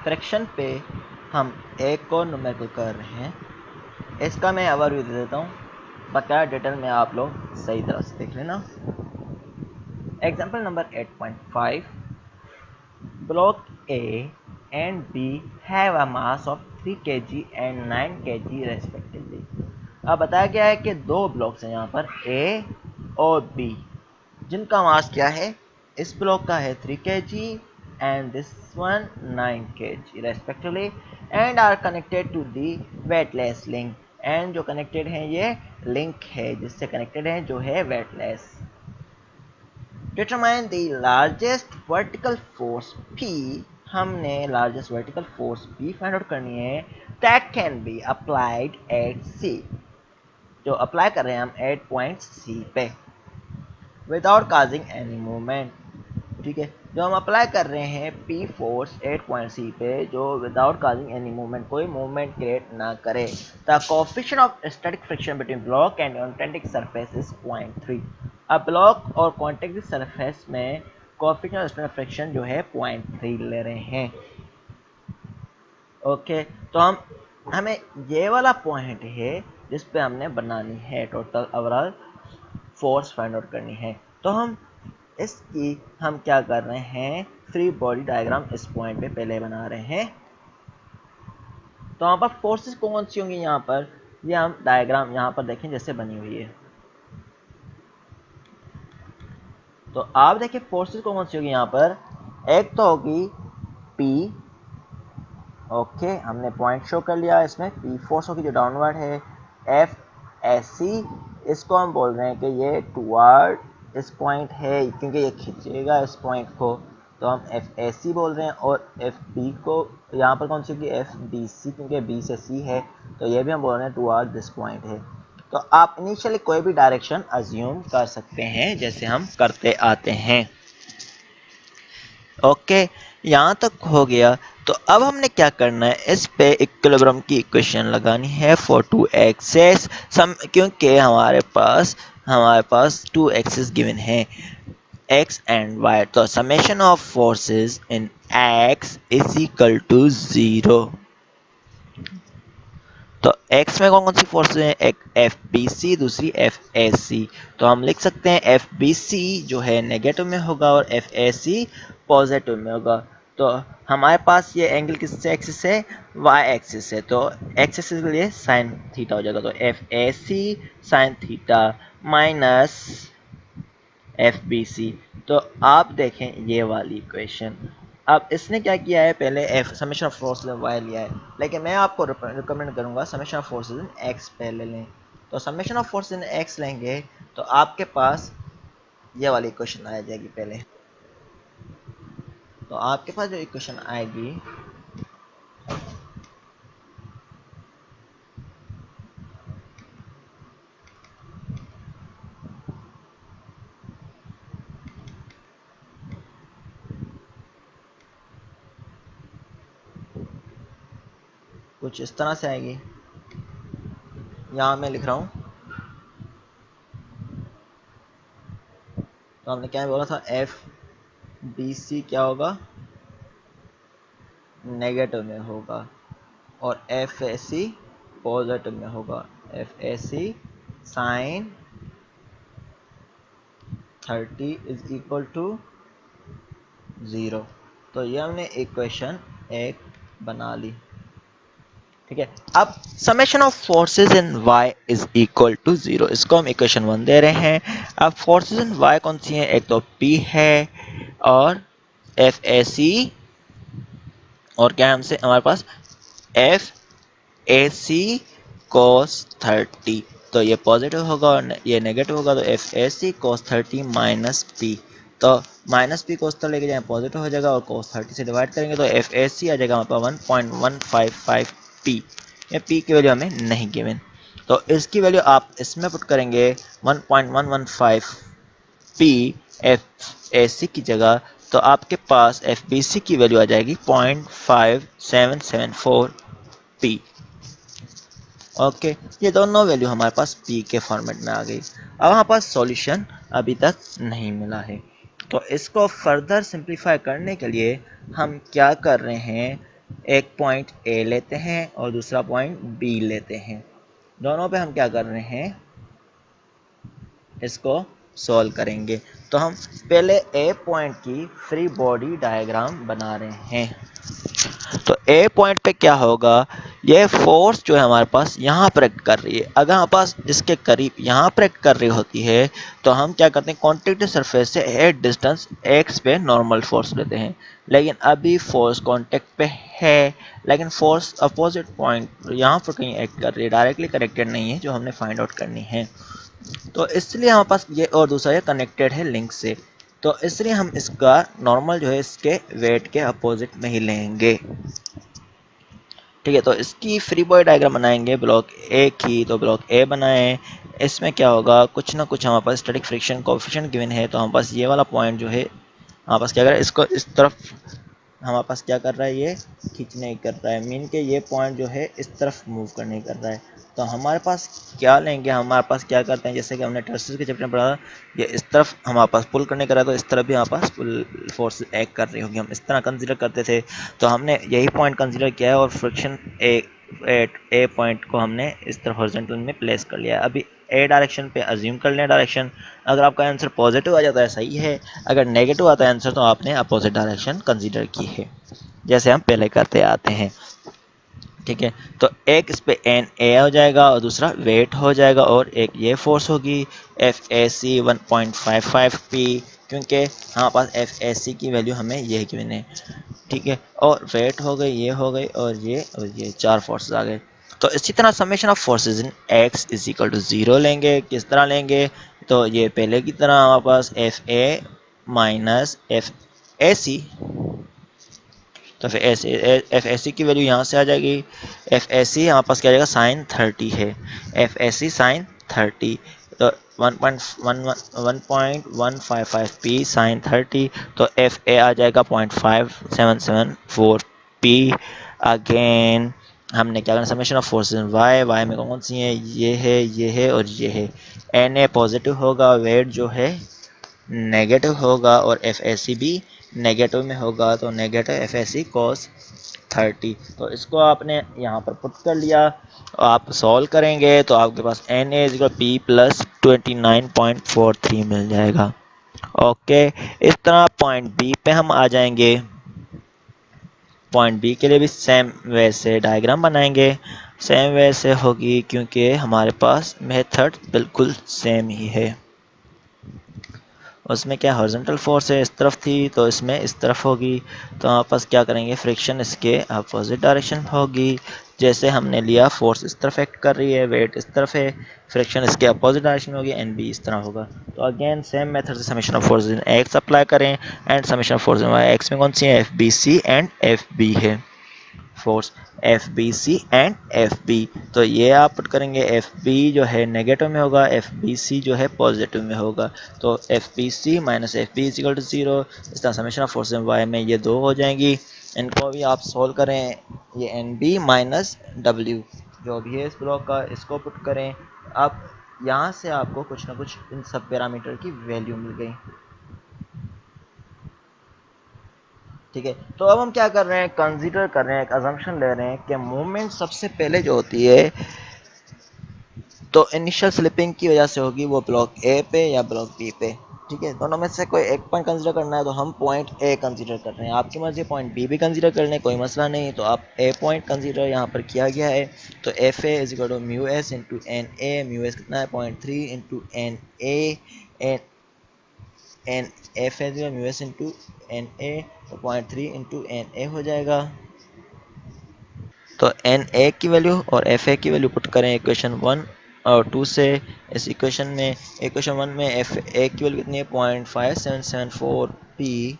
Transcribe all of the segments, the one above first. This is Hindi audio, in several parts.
फ्रैक्शन पे हम एक और न्यूमेरिकल कर रहे हैं। इसका मैं ओवरव्यू दे देता हूँ, बकाया डिटेल में आप लोग सही तरह से देख लेना। Example number 8.5, block A and B have a mass of 3 kg and 9 kg respectively। अब बताया गया है कि दो ब्लॉक्स हैं यहाँ पर A और B, जिनका मास क्या है, इस ब्लॉक का है 3 kg and this one 9 kg respectively and are connected to the weightless link। and जो कनेक्टेड है ये लिंक है जिससे कनेक्टेड है जो है weightless। Determine the largest vertical force P, हमने largest vertical force P find out करनी है that can be applied at C, जो अप्लाई कर रहे हैं हम एट पॉइंट C पे विदाउट काजिंग एनी मूवमेंट। ठीक है, जो हम अप्लाई कर रहे हैं P force at point C पे जो विदाउट काजिंग एनी मूवमेंट, कोई मूवमेंट क्रिएट ना करे। The coefficient of static friction between block and contact surface is 0.3। अब ब्लॉक और कॉन्टैक्ट सरफेस में कोएफिशिएंट ऑफ स्टैटिक फ्रिक्शन जो है 0.3 ले रहे हैं। ओके, तो हमें ये वाला पॉइंट है जिस पे हमने बनानी है total overall force find out करनी है। तो हम क्या कर रहे हैं, फ्री बॉडी डायग्राम इस पॉइंट पे पहले बना रहे हैं। तो यहाँ पर फोर्सेस कौन सी होंगी, यहाँ पर ये हम डायग्राम यहाँ पर देखें जैसे बनी हुई है। तो आप देखिए फोर्सेस कौन सी होगी यहाँ पर, एक तो होगी P। ओके, हमने पॉइंट शो कर लिया, इसमें P फोर्स होगी जो डाउनवर्ड है। F ऐसी, इसको हम बोल रहे हैं कि ये टुवर्ड इस पॉइंट है क्योंकि ये खींचेगा इस पॉइंट को, तो हम एफ ए सी बोल रहे हैं। और एफ बी को यहाँ पर कौन सी होगी, एफ बी सी, क्योंकि बी से सी है तो ये भी हम बोल रहे हैं टुवर्ड दिस पॉइंट है। तो आप इनिशियली कोई भी डायरेक्शन अज्यूम कर सकते हैं जैसे हम करते आते हैं। ओके, यहाँ तक हो गया। तो अब हमने क्या करना है, इस पे इक्विलिब्रियम की इक्वेशन लगानी है फॉर टू एक्सेस, क्योंकि हमारे पास टू एक्सेस गिवन है x एंड y। तो summation of forces in x is equal to 0। तो x में कौन सी फोर्सेस हैं, एक एफ बी सी, दूसरी एफ ए सी। तो हम लिख सकते हैं एफ बी सी जो है नेगेटिव में होगा और एफ ए सी पॉजिटिव में होगा। तो हमारे पास ये एंगल किससे एक्सिस है, y एक्सिस है, तो x एक्सिस के लिए साइन थीटा हो जाएगा। तो F A C sine theta minus F B C. तो आप देखें ये वाली इक्वेशन, अब इसने क्या किया है, पहले F summation of forces in y लिया है, लेकिन मैं आपको रिकमेंड करूंगा summation of forces in x पहले लें। तो summation of forces in x लेंगे तो आपके पास ये वाली इक्वेशन आ जाएगी पहले। तो आपके पास जो इक्वेशन आएगी कुछ इस तरह से आएगी, यहाँ मैं लिख रहा हूँ। तो हमने क्या बोला था, एफ बी सी क्या होगा, नेगेटिव में होगा और एफ ए सी पॉजिटिव में होगा। F A C sine 30 is equal to 0। तो ये हमने इक्वेशन एक बना ली। ठीक है, अब summation of forces in y is equal to 0, इसको हम इक्वेशन 1 दे रहे हैं। अब फोर्सेस इन y कौन सी हैं, एक तो P है और एफ ए सी, और क्या है हमसे हमारे पास एफ ए सी कोस 30। तो ये पॉजिटिव होगा और ये नेगेटिव होगा, तो F A C cos 30 minus p. तो माइनस पी कोस तो लेके जाए पॉजिटिव हो जाएगा और कोस 30 से डिवाइड करेंगे तो एफ ए सी आ जाएगा हमारे पास 1.155 पी। ये पी की वैल्यू हमें नहीं गिवन, तो इसकी वैल्यू आप इसमें पुट करेंगे 1.115 पी एफ ए सी की जगह, तो आपके पास एफ बी सी की वैल्यू आ जाएगी 0.5774 पी। ओके, ये दोनों वैल्यू हमारे पास पी के फॉर्मेट में आ गई। अब हमारे पास सॉल्यूशन अभी तक नहीं मिला है, तो इसको फर्दर सिंप्लीफाई करने के लिए हम क्या कर रहे हैं, एक पॉइंट ए लेते हैं और दूसरा पॉइंट बी लेते हैं। दोनों पे हम क्या कर रहे हैं, इसको सॉल्व करेंगे। तो हम पहले ए पॉइंट की फ्री बॉडी डायग्राम बना रहे हैं। तो ए पॉइंट पे क्या होगा, ये फोर्स जो है हमारे पास यहाँ पर एक्ट कर रही है। अगर हमारे पास इसके करीब यहाँ पर एक्ट कर रही होती है तो हम क्या करते हैं, कॉन्टैक्ट सरफेस से एट डिस्टेंस एक्स पे नॉर्मल फोर्स लेते हैं। लेकिन अभी फोर्स कॉन्टैक्ट पे है, लेकिन फोर्स अपोजिट पॉइंट यहाँ पर कहीं एक्ट कर रही है, डायरेक्टली कनेक्टेड नहीं है, जो हमने फाइंड आउट करनी है। तो इसलिए हमारे पास ये, और दूसरा ये कनेक्टेड है लिंक से, तो इसलिए हम इसका नॉर्मल जो है इसके वेट के अपोजिट में ही लेंगे। ठीक है, तो इसकी फ्री बॉडी डायग्राम बनाएंगे ब्लॉक ए की। तो ब्लॉक ए बनाएं, इसमें क्या होगा, कुछ ना कुछ हमारे पास स्टैटिक फ्रिक्शन कोएफिशिएंट गिवन है। तो हमारे पास ये वाला पॉइंट जो है हमारे पास क्या कर रहा है, इसको इस तरफ हमारे पास क्या कर रहा है, ये खींचने कर रहा है, मीन के ये पॉइंट जो है इस तरफ मूव करने कर रहा है। तो हमारे पास क्या लेंगे, हमारे पास क्या करते हैं, जैसे कि हमने टर्सर के चैप्टर में पढ़ा, ये इस तरफ हमारे पास पुल करने कर रहा है, तो इस तरफ भी हमारे पास पुल फोर्स एक्ट कर रही होगी, हम इस तरह कंसिडर करते थे। तो हमने यही पॉइंट कंसिडर किया है और फ्रिक्शन ए पॉइंट को हमने इस तरफ हॉरिजॉन्टल में प्लेस कर लिया है। अभी ए डायरेक्शन पे अज्यूम कर लें डायरेक्शन। अगर आपका आंसर पॉजिटिव आ जाता है सही है, अगर नेगेटिव आता है आंसर तो आपने अपोजिट डायरेक्शन कंसीडर की है, जैसे हम पहले करते आते हैं। ठीक है, तो एक इस पे एन ए हो जाएगा और दूसरा वेट हो जाएगा, और एक ये फोर्स होगी एफ ए सी 1.55 पी, क्योंकि हमारे पास एफ ए सी की वैल्यू हमें ये गिवन है। ठीक है, और वेट हो गई, ये हो गई, और ये चार फोर्सेस आ गए। तो इसी तरह summation of forces in x is equal to 0 लेंगे। किस तरह लेंगे, तो ये पहले की तरह हमारे पास F A minus F A C, तो फिर एफ एस सी की वैल्यू यहाँ से आ जाएगी। एफ एस सी हमारे पास क्या आ जाएगा, साइन 30 है, एफ एस सी साइन 30, तो 1.155 पी साइन 30, तो एफ ए आ जाएगा 0.5774 पी। अगेन हमने क्या करना, summation of forces y, y में कौन सी है, ये है और ये है। एन ए पॉजिटिव होगा, वेट जो है नेगेटिव होगा, और एफ एस सी भी नेगेटिव में होगा, तो negative F S C cos 30। तो इसको आपने यहाँ पर पुट कर लिया, आप सॉल्व करेंगे तो आपके पास N A is P plus 29.43 मिल जाएगा। ओके, इस तरह पॉइंट बी पे हम आ जाएंगे। पॉइंट बी के लिए भी सेम वैसे डायग्राम बनाएंगे, सेम वैसे होगी, क्योंकि हमारे पास मेथड बिल्कुल सेम ही है। उसमें क्या हॉरिजॉन्टल फोर्स है इस तरफ थी, तो इसमें इस तरफ होगी। तो आप पास क्या करेंगे, फ्रिक्शन इसके अपोजिट डायरेक्शन होगी। जैसे हमने लिया फोर्स इस तरफ एक्ट कर रही है, वेट इस तरफ है, फ्रिक्शन इसके अपोजिट डायरेक्शन होगी, एन बी इस तरह होगा। तो अगेन सेम मेथड से summation of force in X apply करें, and summation of force in Y. X में कौन सी है, F B C and F B है force, F B C and F B. तो ये आप पुट करेंगे, एफ बी जो है नेगेटिव में होगा, एफ बी सी जो है पॉजिटिव में होगा। तो F B C minus F B is equal to 0। इस तरह समेशन ऑफ फोर्स वाई में ये दो हो जाएंगी। इनको भी आप सोल्व करें, ये एन बी माइनस डब्ल्यू जो भी है इस ब्लॉक का, इसको पुट करें। अब यहाँ से आपको कुछ ना कुछ इन सब पैरामीटर की वैल्यू मिल गई। ठीक है, तो अब हम क्या कर रहे हैं, कंसीडर कर रहे हैं, एक अजम्पशन ले रहे हैं कि मूवमेंट सबसे पहले जो होती है तो इनिशियल स्लिपिंग की वजह से होगी, वो ब्लॉक ए पे या ब्लॉक बी पे। ठीक है, दोनों में से कोई एक पॉइंट कंसीडर करना है, तो हम पॉइंट ए कंसीडर कर रहे हैं। आपकी मर्जी पॉइंट बी भी कंसीडर कर लें, कोई मसला नहीं। तो आप ए पॉइंट कंसीडर यहाँ पर किया गया है। तो F A is equal to mu S into N A, mu s कितना है 0.3 into N A, N F है जो mu S into N A, तो 0.3 इंटू एन ए हो जाएगा। तो एन ए की वैल्यू और एफ ए की वैल्यू पुट करें इक्वेशन 1 और 2 से। इस इक्वेशन में, इक्वेशन 1 में एफ ए की वैल्यू कितनी है 0.5774 पी,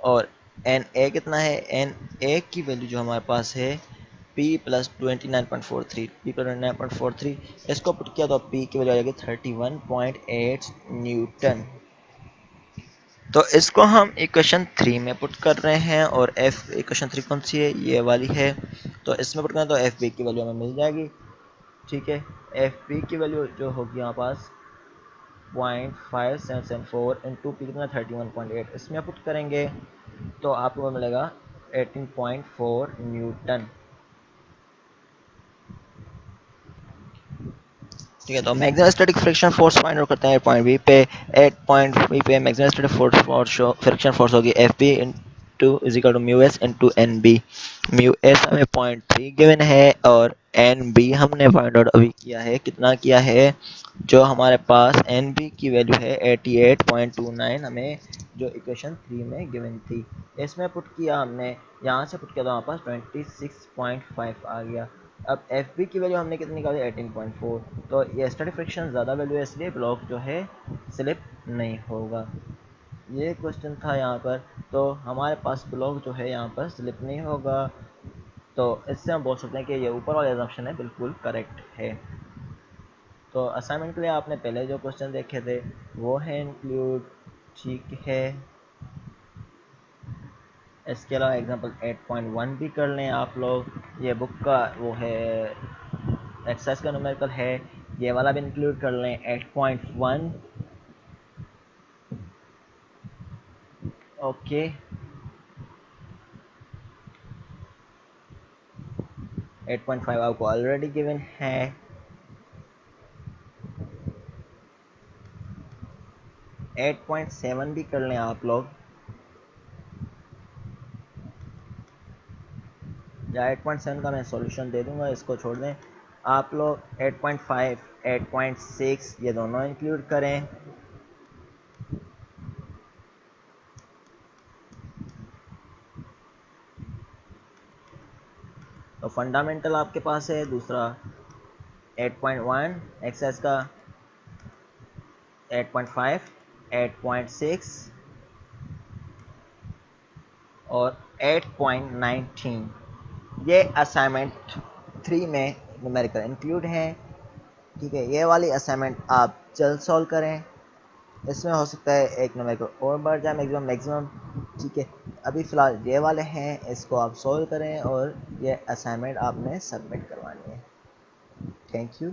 और एन ए कितना है, एन ए की वैल्यू जो हमारे पास है P प्लस 29.43, P प्लस 29.43, इसको पुट किया तो P की वैल्यू आ जाएगी 31.8 न्यूटन। तो इसको हम इक्वेशन 3 में पुट कर रहे हैं, और एफ इक्वेशन 3 कौन सी है, ये वाली है। तो इसमें पुट करें तो एफ बी की वैल्यू हमें मिल जाएगी। ठीक है, एफ बी की वैल्यू जो होगी यहाँ पास 0.5774 इंटू पी कितना 31.8, इसमें पुट करेंगे तो आपको मिलेगा 18.4 न्यूटन। ठीक है, तो maximum static friction force find out करते हैं पॉइंट बी पे। 8 पॉइंट बी पे maximum static force friction force होगी F B into is equal to mu S into N B. Mu S हमें 0.3 गिवन है और एन बी हमने फाइंड आउट अभी किया है, कितना किया है, जो हमारे पास एन बी की वैल्यू है 88.29, हमें जो इक्वेशन 3 में गिवन थी। इसमें पुट किया हमने, यहाँ से पुट किया तो हमारे पास 26.5 आ गया। अब एफ बी की वैल्यू हमने कितनी निकाली 18.4, तो ये स्टैटिक फ्रिक्शन ज़्यादा वैल्यू है इसलिए ब्लॉक जो है स्लिप नहीं होगा। ये क्वेश्चन था यहाँ पर, तो हमारे पास ब्लॉक जो है यहाँ पर स्लिप नहीं होगा। तो इससे हम बोल सकते हैं कि ये ऊपर वाला एजम्पशन है बिल्कुल करेक्ट है। तो असाइनमेंट के लिए आपने पहले जो क्वेश्चन देखे थे वो है इंक्लूड, ठीक है। इसके अलावा एग्जांपल 8.1 भी कर लें आप लोग, ये बुक का वो है एक्सरसाइज का न्यूमेरिकल है, ये वाला भी इंक्लूड कर लें 8.1। ओके, 8.5 आपको ऑलरेडी गिवन है। 8.7 भी कर लें आप लोग, या 8.7 का मैं सॉल्यूशन दे दूंगा, इसको छोड़ दें आप लोग। 8.5 8.6 ये दोनों इंक्लूड करें। तो फंडामेंटल आपके पास है दूसरा 8.1, एक्सरसाइज का 8.5 8.6 और 8.19, ये असाइनमेंट 3 में न्यूमेरिकल इंक्लूड हैं। ठीक है, ये वाली असाइनमेंट आप जल्द सॉल्व करें, इसमें हो सकता है एक न्यूमेरिकल और बढ़ जाए मैक्सिमम मैक्सिमम। ठीक है, अभी फ़िलहाल ये वाले हैं, इसको आप सॉल्व करें और ये असाइनमेंट आपने सबमिट करवानी है। Thank you.